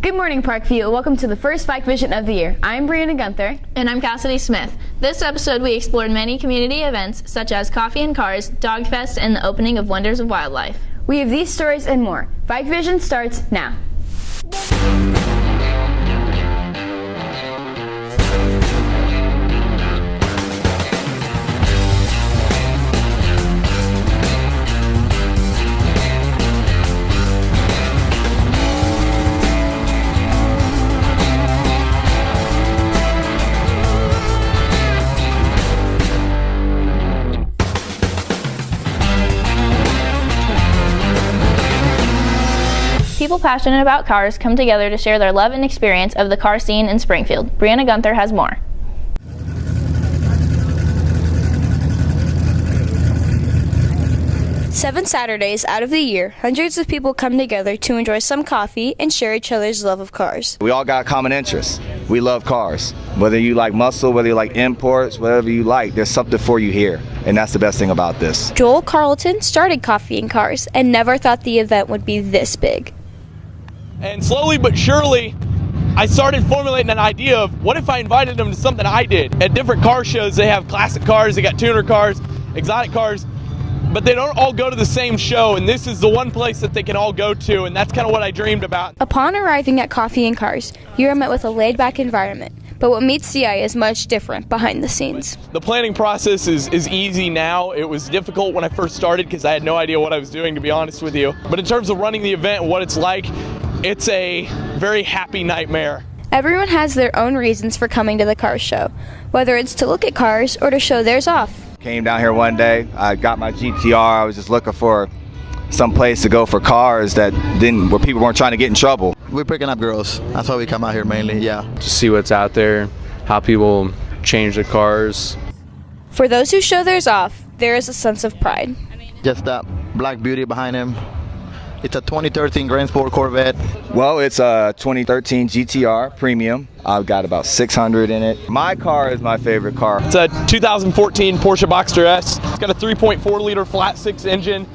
Good morning, Parkview. Welcome to the first VikeVision of the year. I'm Brianna Gunther. And I'm Cassidy Smith. This episode we explored many community events such as Coffee and Cars, Dog Fest, and the opening of Wonders of Wildlife. We have these stories and more. VikeVision starts now. People passionate about cars come together to share their love and experience of the car scene in Springfield. Brianna Gunther has more. Seven Saturdays out of the year, hundreds of people come together to enjoy some coffee and share each other's love of cars. We all got common interests. We love cars. Whether you like muscle, whether you like imports, whatever you like, there's something for you here. And that's the best thing about this. Joel Carlton started Coffee and Cars and never thought the event would be this big. And slowly but surely, I started formulating an idea of what if I invited them to something I did. At different car shows, they have classic cars, they got tuner cars, exotic cars, but they don't all go to the same show, and this is the one place that they can all go to, and that's kind of what I dreamed about. Upon arriving at Coffee and Cars, you are met with a laid-back environment, but what meets the eye is much different behind the scenes. The planning process is easy now. It was difficult when I first started because I had no idea what I was doing, to be honest with you. But in terms of running the event and what it's like, it's a very happy nightmare. Everyone has their own reasons for coming to the car show, whether it's to look at cars or to show theirs off. Came down here one day, I got my GTR, I was just looking for some place to go for cars where people weren't trying to get in trouble. We're picking up girls. That's why we come out here mainly, yeah. Just see what's out there, how people change their cars. For those who show theirs off, there is a sense of pride. Just that black beauty behind him. It's a 2013 Grand Sport Corvette. Well, it's a 2013 GTR Premium. I've got about 600 in it. My car is my favorite car. It's a 2014 Porsche Boxster S. It's got a 3.4 liter flat six engine.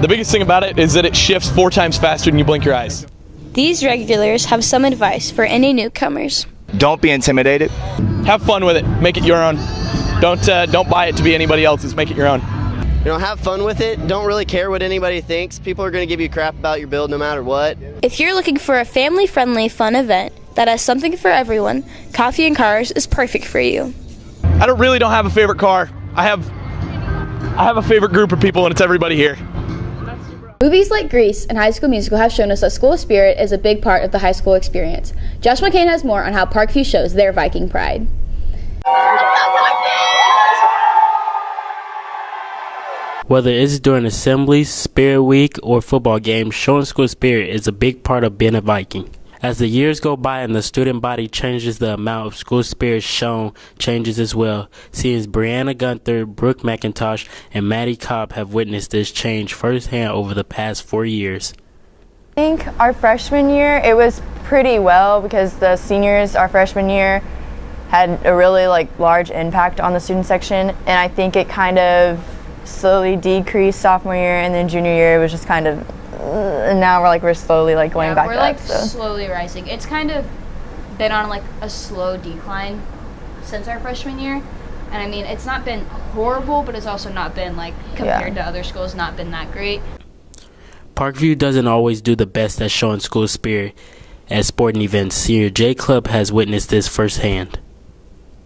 The biggest thing about it is that it shifts 4 times faster than you blink your eyes. These regulars have some advice for any newcomers. Don't be intimidated. Have fun with it. Make it your own. Don't buy it to be anybody else's. Make it your own. Have fun with it. Don't really care what anybody thinks. People are going to give you crap about your build no matter what. If you're looking for a family-friendly, fun event that has something for everyone, Coffee and Cars is perfect for you. I don't have a favorite car. I have a favorite group of people, and it's everybody here. Movies like Grease and High School Musical have shown us that school spirit is a big part of the high school experience. Josh McCain has more on how Parkview shows their Viking pride. Whether it's during assemblies, Spirit Week, or football games, showing school spirit is a big part of being a Viking. As the years go by and the student body changes, the amount of school spirit shown changes as well. Seeing Brianna Gunther, Brooke McIntosh, and Maddie Cobb have witnessed this change firsthand over the past 4 years. I think our freshman year, it was pretty well because the seniors our freshman year had a really large impact on the student section, and I think it kind of slowly decreased sophomore year, and then junior year it was just kind of and now we're slowly going back up. Slowly rising. It's kind of been on a slow decline since our freshman year, and I mean it's not been horrible, but it's also not been compared to other schools not been that great. Parkview doesn't always do the best at showing school spirit at sporting events. Senior J Club has witnessed this firsthand.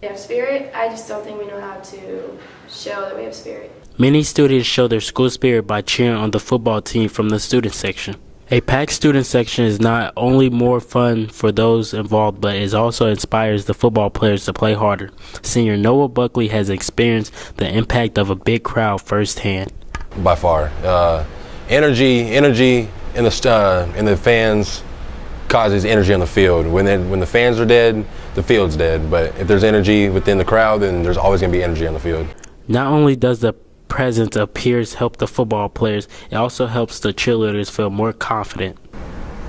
We have spirit, I just don't think we know how to show that we have spirit. Many students show their school spirit by cheering on the football team from the student section. A packed student section is not only more fun for those involved, but it also inspires the football players to play harder. Senior Noah Buckley has experienced the impact of a big crowd firsthand. By far. Energy in the fans causes energy on the field. When the fans are dead, the field's dead. But if there's energy within the crowd, then there's always going to be energy on the field. Not only does the presence of peers help the football players, it also helps the cheerleaders feel more confident.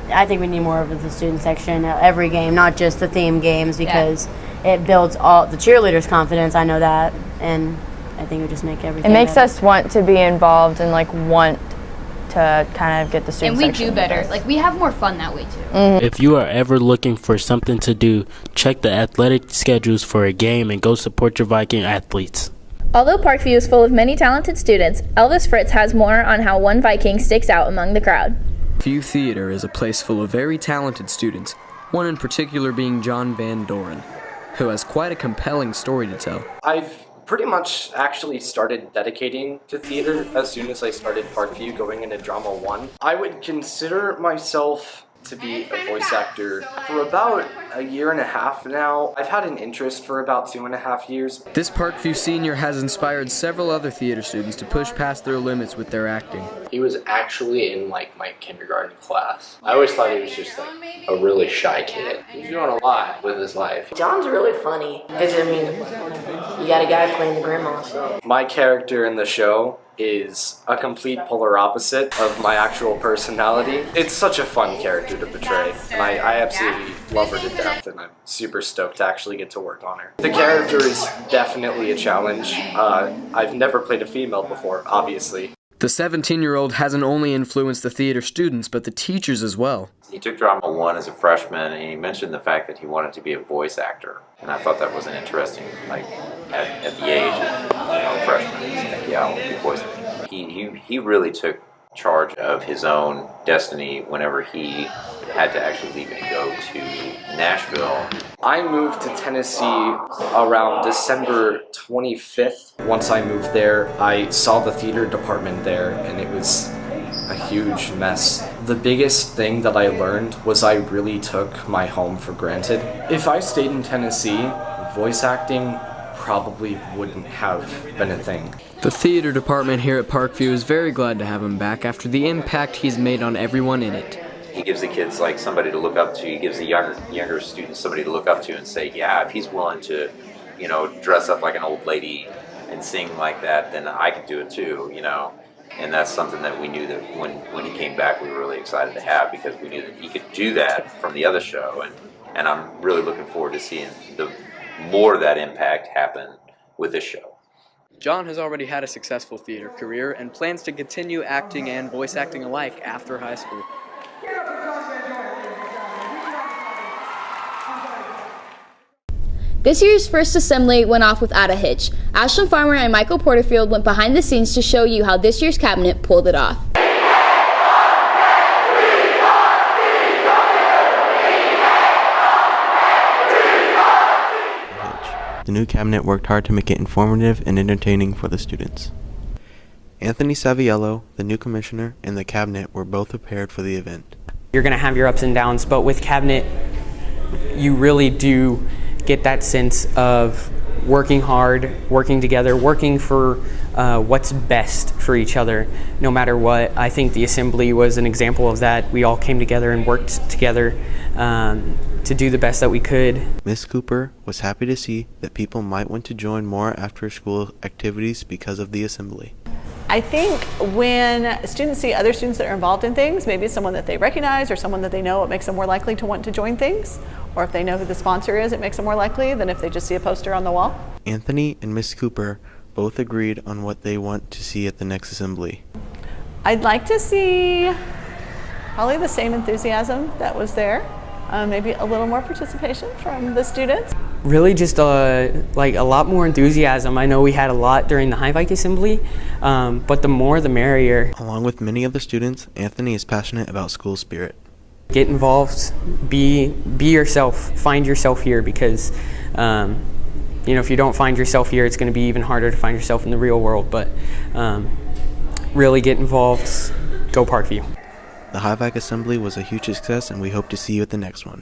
I think we need more of the student section at every game, not just the theme games, because it builds all the cheerleaders' confidence. I know that, and I think it would just make everything It makes better. us want to be involved and want to kind of get the student And we section do better. best. Like, we have more fun that way, too. If you are ever looking for something to do, check the athletic schedules for a game and go support your Viking athletes. Although Parkview is full of many talented students, Elvis Fritz has more on how one Viking sticks out among the crowd. Parkview Theater is a place full of very talented students, one in particular being John Van Doren, who has quite a compelling story to tell. I've pretty much actually started dedicating to theater as soon as I started Parkview going into Drama 1. I would consider myself to be a voice actor for about a year and a half now. I've had an interest for about 2.5 years. This Parkview senior has inspired several other theater students to push past their limits with their acting. He was actually in like my kindergarten class. I always thought he was just like a really shy kid. He's doing a lot with his life. John's really funny, because I mean, you got a guy playing the grandma, so. My character in the show is a complete polar opposite of my actual personality. It's such a fun character to portray, and I absolutely love her to death, and I'm super stoked to actually get to work on her. The character is definitely a challenge. I've never played a female before, obviously. The 17-year-old hasn't only influenced the theater students, but the teachers as well. He took Drama 1 as a freshman, and he mentioned the fact that he wanted to be a voice actor. And I thought that was an interesting, like, at the age of freshman, he's like, yeah, I want to be a voice actor. He really took charge of his own destiny whenever he had to actually leave and go to Nashville. I moved to Tennessee around December 25th. Once I moved there, I saw the theater department there, and it was a huge mess. The biggest thing that I learned was I really took my home for granted. If I stayed in Tennessee, voice acting probably wouldn't have been a thing. The theater department here at Parkview is very glad to have him back after the impact he's made on everyone in it. He gives the kids like somebody to look up to. He gives the younger students somebody to look up to and say, yeah, if he's willing to, dress up like an old lady and sing like that, then I could do it too, And that's something that we knew that when he came back, we were really excited to have, because we knew that he could do that from the other show. And I'm really looking forward to seeing more of that impact happen with this show. John has already had a successful theater career and plans to continue acting and voice acting alike after high school. This year's first assembly went off without a hitch. Ashlyn Farmer and Michael Porterfield went behind the scenes to show you how this year's cabinet pulled it off. The new cabinet worked hard to make it informative and entertaining for the students. Anthony Saviello, the new commissioner, and the cabinet were both prepared for the event. You're going to have your ups and downs, but with cabinet, you really do get that sense of working hard, working together, working for what's best for each other, no matter what. I think the assembly was an example of that. We all came together and worked together to do the best that we could. Ms. Cooper was happy to see that people might want to join more after-school activities because of the assembly. I think when students see other students that are involved in things, maybe it's someone that they recognize or someone that they know, it makes them more likely to want to join things. Or if they know who the sponsor is, it makes them more likely than if they just see a poster on the wall. Anthony and Ms. Cooper both agreed on what they want to see at the next assembly. I'd like to see probably the same enthusiasm that was there. Maybe a little more participation from the students. Really just like a lot more enthusiasm. I know we had a lot during the High Vike assembly, but the more the merrier. Along with many other students, Anthony is passionate about school spirit. Get involved, be yourself, find yourself here, because if you don't find yourself here, it's going to be even harder to find yourself in the real world. But really get involved, go Parkview. The High Vike assembly was a huge success, and we hope to see you at the next one.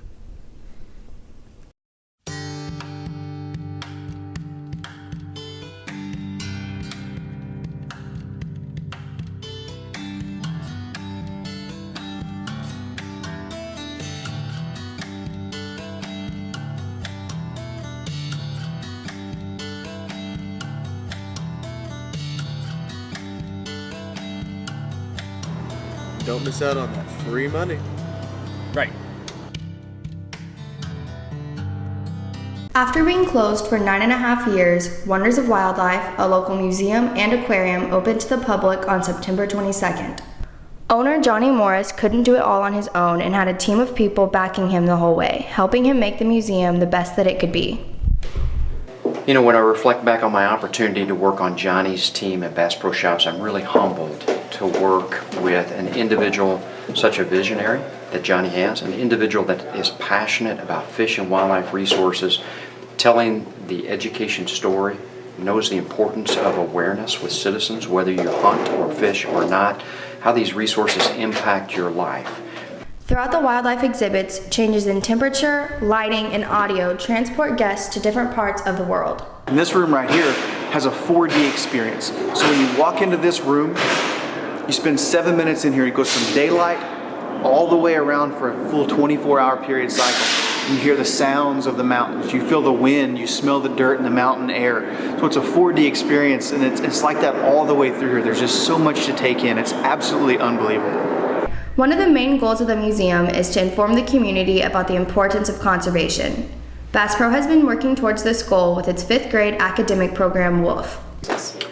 Don't miss out on that free money. Right. After being closed for 9.5 years, Wonders of Wildlife, a local museum and aquarium, opened to the public on September 22nd. Owner Johnny Morris couldn't do it all on his own and had a team of people backing him the whole way, helping him make the museum the best that it could be. You know, when I reflect back on my opportunity to work on Johnny's team at Bass Pro Shops, I'm really humbled to work with an individual, such a visionary that Johnny has, an individual that is passionate about fish and wildlife resources, telling the education story, knows the importance of awareness with citizens, whether you hunt or fish or not, how these resources impact your life. Throughout the wildlife exhibits, changes in temperature, lighting, and audio transport guests to different parts of the world. And this room right here has a 4D experience. So when you walk into this room, you spend 7 minutes in here. It goes from daylight all the way around for a full 24-hour period cycle. You hear the sounds of the mountains, you feel the wind, you smell the dirt and the mountain air. So it's a 4D experience, and it's like that all the way through here. There's just so much to take in. It's absolutely unbelievable. One of the main goals of the museum is to inform the community about the importance of conservation. Bass Pro has been working towards this goal with its 5th grade academic program, WOOF.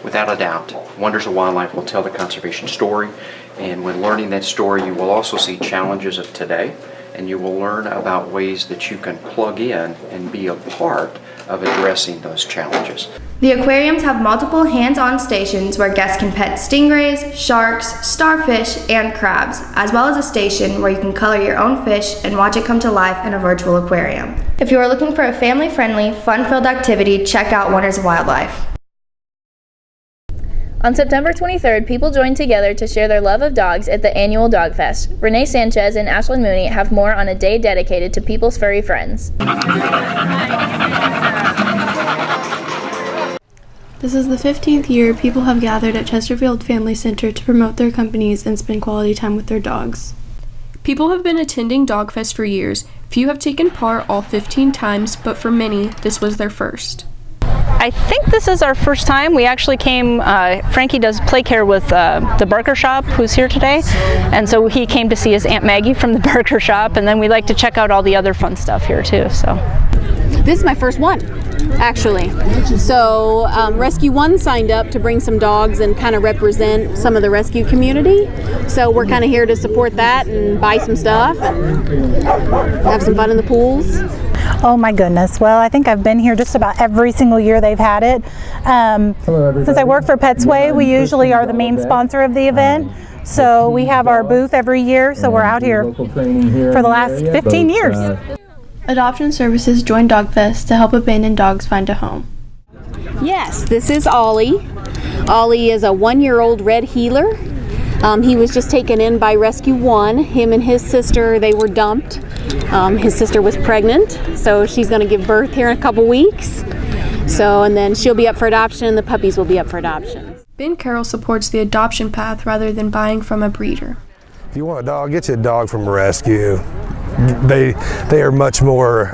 Without a doubt, Wonders of Wildlife will tell the conservation story, and when learning that story, you will also see challenges of today, and you will learn about ways that you can plug in and be a part of addressing those challenges. The aquariums have multiple hands-on stations where guests can pet stingrays, sharks, starfish, and crabs, as well as a station where you can color your own fish and watch it come to life in a virtual aquarium. If you are looking for a family-friendly, fun-filled activity, check out Wonders of Wildlife. On September 23rd, people joined together to share their love of dogs at the annual Dog Fest. Renee Sanchez and Ashlyn Mooney have more on a day dedicated to people's furry friends. This is the 15th year people have gathered at Chesterfield Family Center to promote their companies and spend quality time with their dogs. People have been attending Dog Fest for years. Few have taken part all 15 times, but for many, this was their first. I think this is our first time. We actually came, Frankie does play care with the Barker Shop, who's here today, and so he came to see his Aunt Maggie from the Barker Shop, and then we like to check out all the other fun stuff here too. So this is my first one, actually. So VikeVision1 signed up to bring some dogs and kind of represent some of the rescue community. So we're kind of here to support that and buy some stuff and have some fun in the pools. Oh my goodness. Well, I think I've been here just about every single year they've had it. Since I work for Petsway, we usually are the main sponsor of the event. So we have our booth every year, so we're out here for the last 15 years. Adoption Services joined DogFest to help abandoned dogs find a home. Yes, this is Ollie. Ollie is a 1-year-old red heeler. He was just taken in by VikeVision1. Him and his sister, they were dumped. His sister was pregnant, so she's going to give birth here in a couple weeks. So, and then she'll be up for adoption, and the puppies will be up for adoption. Ben Carroll supports the adoption path rather than buying from a breeder. If you want a dog, get you a dog from a rescue. They are much more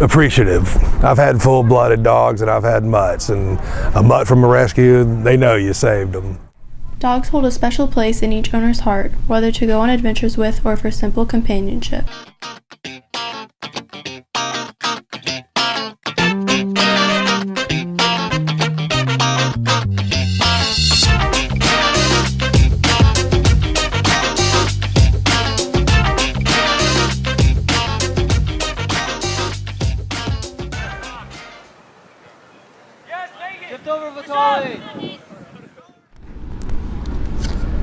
appreciative. I've had full-blooded dogs and I've had mutts, and a mutt from a rescue, they know you saved them. Dogs hold a special place in each owner's heart, whether to go on adventures with or for simple companionship.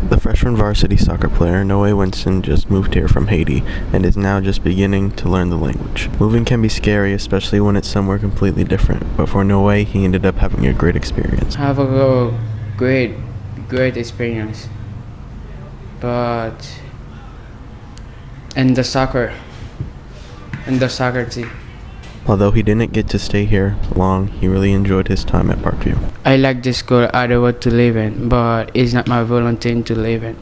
The freshman varsity soccer player Noe Winston just moved here from Haiti and is now just beginning to learn the language. Moving can be scary, especially when it's somewhere completely different, but for Noe, he ended up having a great experience. I have a great experience, but in the soccer team. Although he didn't get to stay here long, he really enjoyed his time at Parkview. I like this school. I don't want to live in, but it's not my volunteer to live in.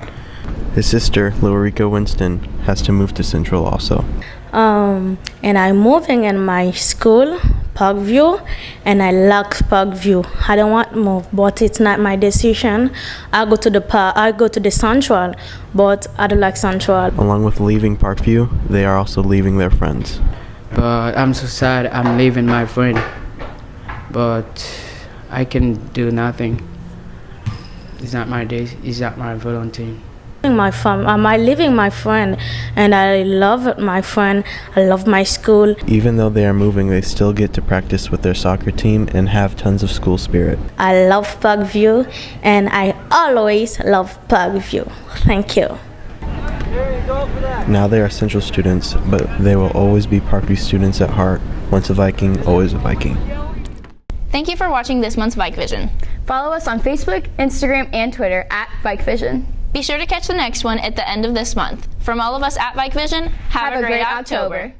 His sister, Lorica Winston, has to move to Central also. And I'm moving in my school, Parkview, and I like Parkview. I don't want to move, but it's not my decision. I go to the Central, but I don't like Central. Along with leaving Parkview, they are also leaving their friends. But I'm so sad I'm leaving my friend. But I can do nothing. It's not my day. It's not my volunteer. I living my friend, and I love my friend. I love my school. Even though they are moving, they still get to practice with their soccer team and have tons of school spirit. I love Parkview, and I always love Parkview. Thank you. Now they are Central students, but they will always be Parkview students at heart. Once a Viking, always a Viking. Thank you for watching this month's VikeVision. Follow us on Facebook, Instagram, and Twitter at VikeVision. Be sure to catch the next one at the end of this month. From all of us at VikeVision, have a great October.